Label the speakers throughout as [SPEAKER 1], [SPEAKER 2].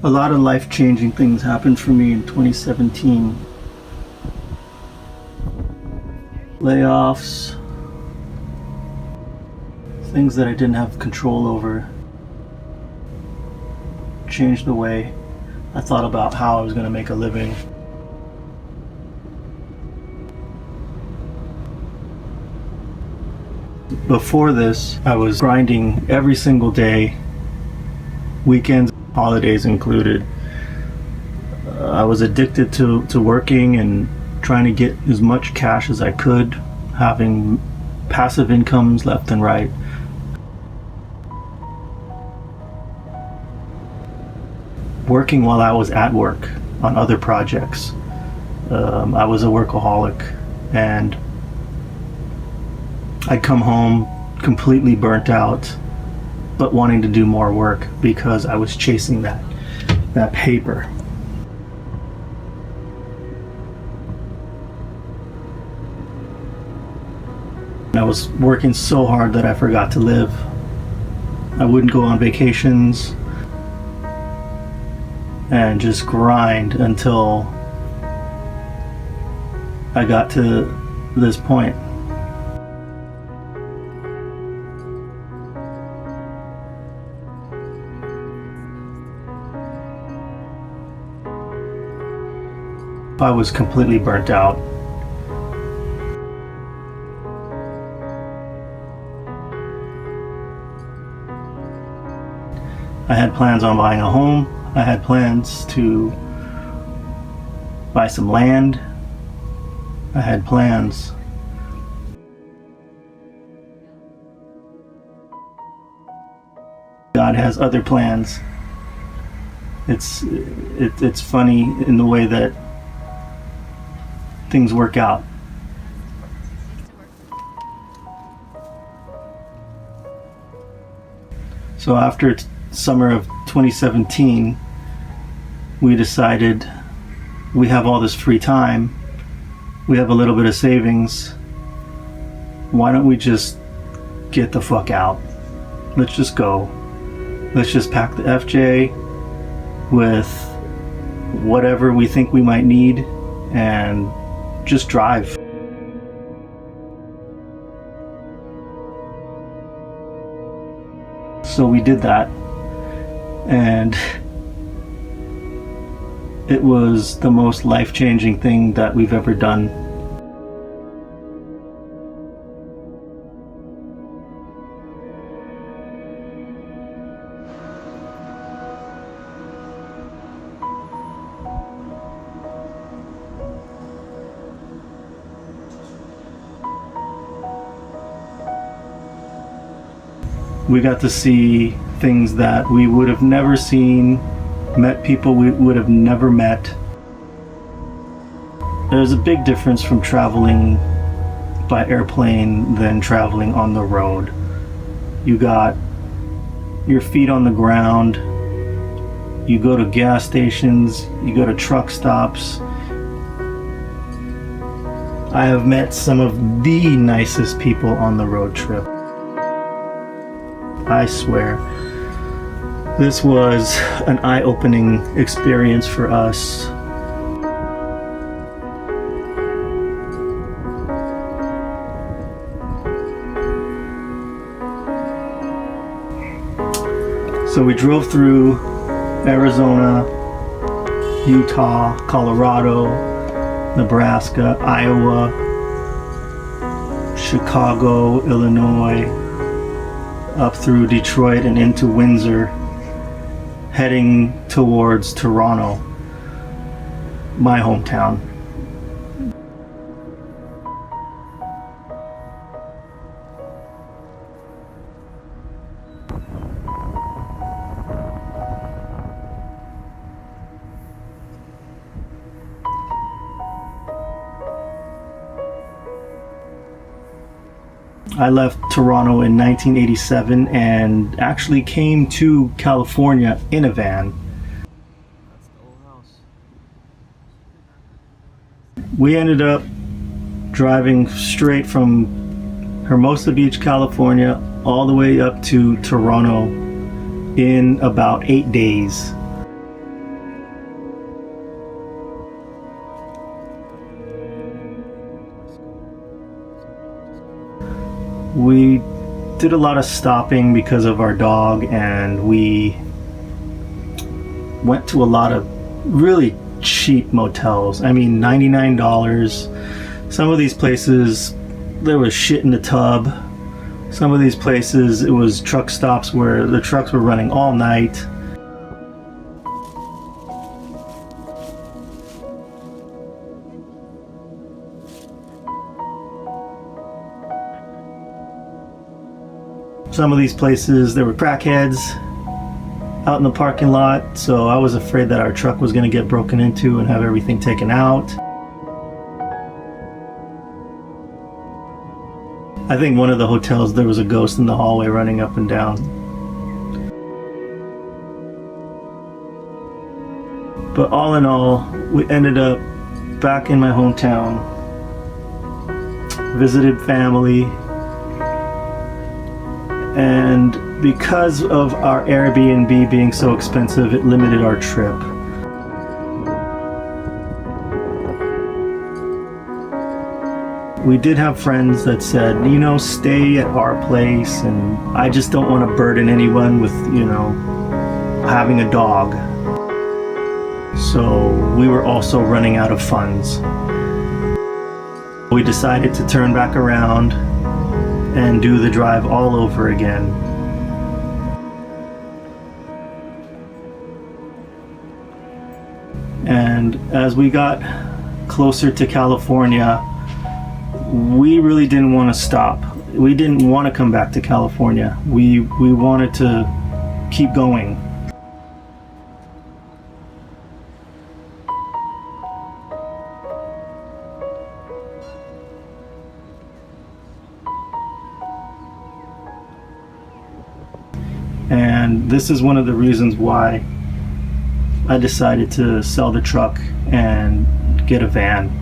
[SPEAKER 1] A lot of life-changing things happened for me in 2017. Layoffs, things that I didn't have control over, changed the way I thought about how I was going to make a living. Before this, I was grinding every single day, weekends, holidays included. I was addicted to working and trying to get as much cash as I could, having passive incomes left and right. Working while I was at work on other projects. I was a workaholic, and I'd come home completely burnt out, but wanting to do more work because I was chasing that paper. I was working so hard that I forgot to live. I wouldn't go on vacations and just grind until I got to this point. I was completely burnt out. I had plans on buying a home. I had plans to buy some land. I had plans. God has other plans. It's funny in the way that things work out. So after summer of 2017, we decided we have all this free time, we have a little bit of savings, why don't we just get the fuck out? Let's just go. Let's just pack the FJ with whatever we think we might need and just drive. So we did that, and it was the most life-changing thing that we've ever done. We got to see things that we would have never seen, met people we would have never met. There's a big difference from traveling by airplane than traveling on the road. You got your feet on the ground, you go to gas stations, you go to truck stops. I have met some of the nicest people on the road trip. I swear, this was an eye-opening experience for us. So we drove through Arizona, Utah, Colorado, Nebraska, Iowa, Chicago, Illinois, up through Detroit and into Windsor, heading towards Toronto, my hometown. I left Toronto in 1987 and actually came to California in a van. That's the old house. We ended up driving straight from Hermosa Beach, California, all the way up to Toronto in about 8 days. We did a lot of stopping because of our dog, and we went to a lot of really cheap motels. I mean, $99. Some of these places, there was shit in the tub. Some of these places, it was truck stops where the trucks were running all night. Some of these places, there were crackheads out in the parking lot, so I was afraid that our truck was going to get broken into and have everything taken out. I think one of the hotels, there was a ghost in the hallway running up and down. But all in all, we ended up back in my hometown, visited family, and because of our Airbnb being so expensive, it limited our trip. We did have friends that said, you know, stay at our place, and I just don't want to burden anyone with, you know, having a dog. So we were also running out of funds. We decided to turn back around and do the drive all over again. And as we got closer to California, we really didn't want to stop. We didn't want to come back to California. We wanted to keep going. And this is one of the reasons why I decided to sell the truck and get a van.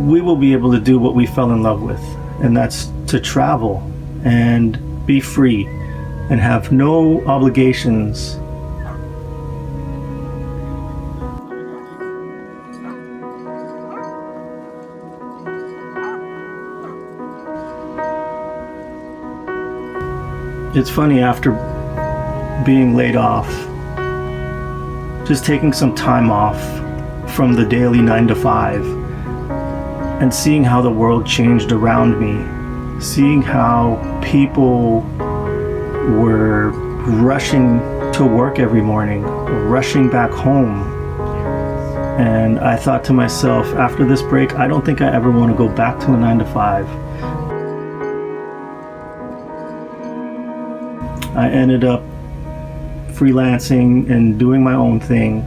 [SPEAKER 1] We will be able to do what we fell in love with, and that's to travel and be free and have no obligations. It's funny, after being laid off, just taking some time off from the daily 9 to 5, and seeing how the world changed around me, seeing how people were rushing to work every morning, rushing back home. And I thought to myself, after this break, I don't think I ever want to go back to a 9 to 5. I ended up freelancing and doing my own thing,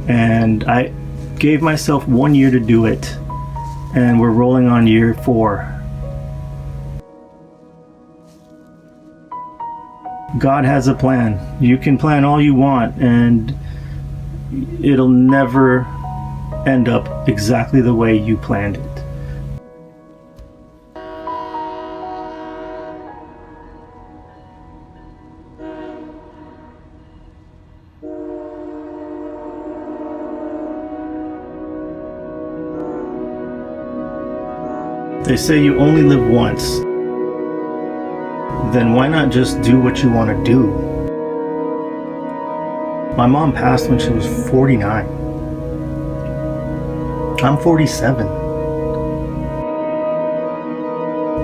[SPEAKER 1] and I gave myself 1 year to do it. And we're rolling on year 4. God has a plan. You can plan all you want, and it'll never end up exactly the way you planned it. They say you only live once. Then why not just do what you want to do? My mom passed when she was 49. I'm 47.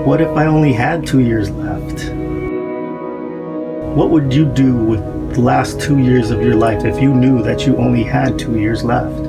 [SPEAKER 1] What if I only had 2 years left? What would you do with the last 2 years of your life if you knew that you only had 2 years left?